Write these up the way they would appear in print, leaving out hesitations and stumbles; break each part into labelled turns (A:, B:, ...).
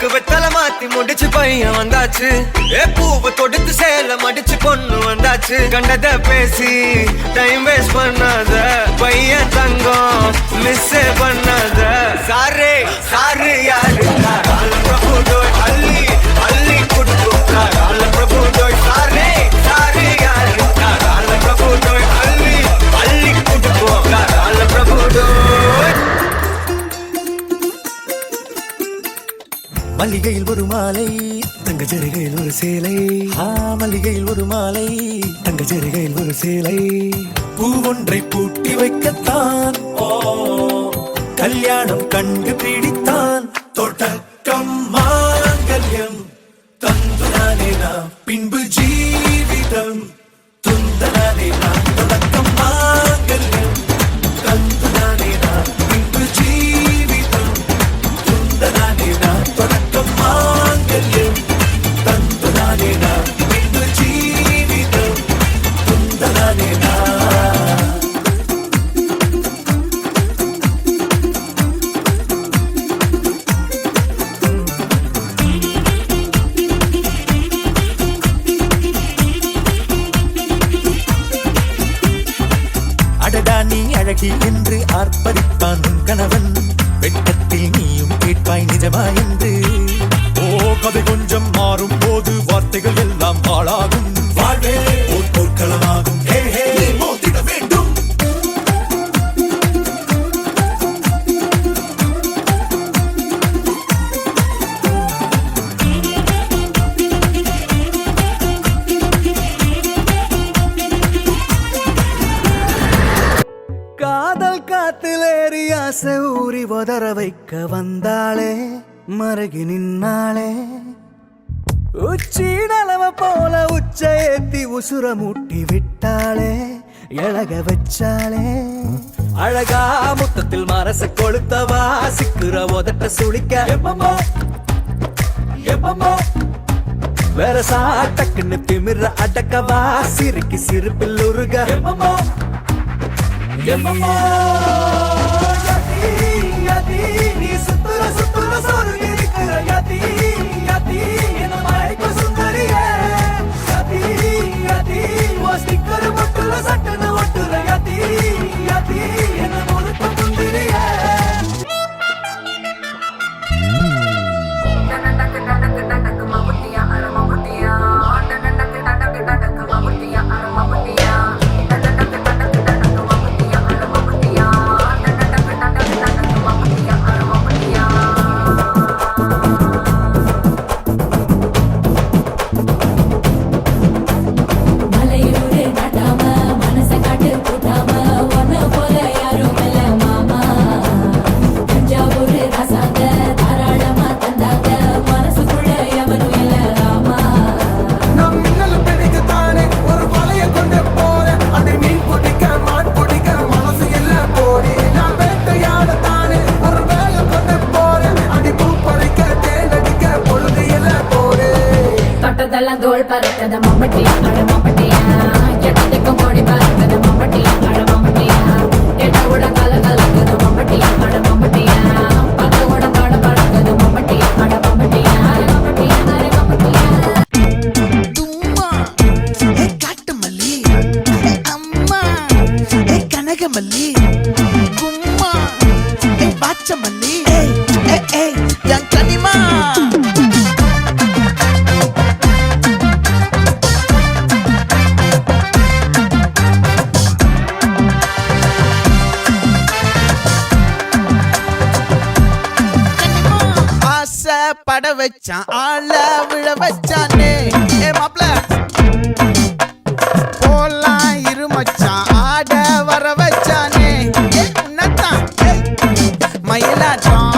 A: மூக்கு வெத்தல மாத்தி முடிச்சு பையன் வந்தாச்சு. பூவை தொடுத்து சேல மடிச்சு பொண்ணு வந்தாச்சு. கண்டத பேசி டைம் வேஸ்ட் பண்ணாத பையன் தங்கம் மிஸ் பண்ணாத. சாரே சாரு யாரு பிரபு டோய் அள்ளி அள்ளி குடுக்கும் பிரபு டோய். சாரே சாரு யாரு பிரபு டோய் அள்ளி அள்ளி குடுக்கும் பிரபு டோய். மல்லிகையில் ஒரு மாலை தங்க ஜரிகையில் ஒரு சேலை. மல்லிகையில் ஒரு மாலை தங்க ஜரிகையில் ஒரு சேலை. பூ ஒன்றை பூட்டி வைக்கத்தான் கல்யாணம் கண்டு பிடித்தான். தொடக்கம் மாங்கல்யம் தந்துதானே நாம் பின்பு ஜீவிதம் துந்தனானே நாம். தொடக்கம் மாங்கல்யம் தந்துதானே நாம் பின்பு ஜீவிதம் துந்தனானே நாம். தொடக்கம் மாங்கல்யம் தந்துதானே நாம் பின்பு ஜீவிதம் துந்தனானே நாம். நீ அழகி என்று ஆர்ப்பரித்தான் கணவன். வெட்டத்தில் நீயும் கேட்பாய் நிஜமா என்று. கதை கொஞ்சம் மாறும் போது வார்த்தைகள் எல்லாம் ஆளாகும். வாழ்வே ஒரு போர்க்களமாகும். மோதிட வேண்டும். காதல் காத்திலேறி ஆசை ஊறி உதற வைக்க வந்தாளே மருகி நின்னாளே. உச்சி நலவ போல உச்ச ஏத்தி உசுர மூட்டி விட்டாளே எழக வச்சாளே. அழகா முத்தத்தில் மரச கொளுத்தவா சிக்குற உதட்ட சுளிக்க எப்பமோ எப்பமோ வேற சாட்டக்குன்னு திமிர அடக்கவா சிரிக்கி சிரிப்பில் உருக எப்பமோ எப்பமோ. நீ சுத்துற சுத்துற சோறு இருக்கிற யதி யதி என்ன மழைக்கு சுந்தரிய யதி யதி ஓ ஸ்டிக்கர் மட்டுல சட்டன ஒட்டுற யதி யதி என்ன முழுக்க முந்திரிய.
B: தோல் பறக்கத மம்பட்டியா அட மம்பட்டியா எட்டத்துக்கும் கோடி பறக்கத மம்பட்டியா அட மம்பட்டியா எட்ட கூட கல கலக்கத மம்பட்டியா அட மம்பட்டியா பத்த கூட பாட பறக்கத மம்பட்டியா அட மம்பட்டியா அட மம்பட்டியா அட மம்பட்டியா.
C: தும்மா ஏ காட்டு மல்லி ஏ அம்மா ஏ கனகமல்லி கும்மா ஏ பாச்ச மல்லி ஏ என் கனிமா. பட வச்சான் ஆள விழ வச்சானே ஏ மாப்ள போலாம் இருமச்சான் ஆட வர வச்சானே ஏ உன்னத்தான் மயிலாட்டம்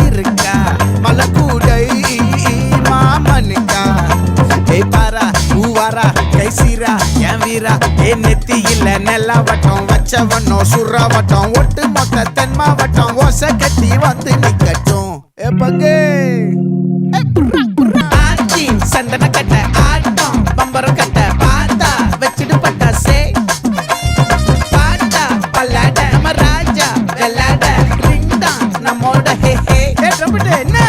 C: இருக்கா மலக்கூடை மாமனுக்கா ஏ பாரா பூவாரா கைசீரா என் வீரா ஏ நெத்தி இல்ல நெல்லா வட்டம் வச்சவனோ சுறா வட்டம் ஒட்டு மொத்த தென் மாவட்டம் ஓசை கட்டி வந்து நிக்கட்டும். பங்கே சந்தன கட்ட ஆட்டம் பம்பரம் கட்ட பாத்தா வச்சிடு பட்டாசே பாட்டா பல்லாட நம்ம ராஜா வெள்ளாட ரிங் தான் நம்மோட ஹே ஹே என்ன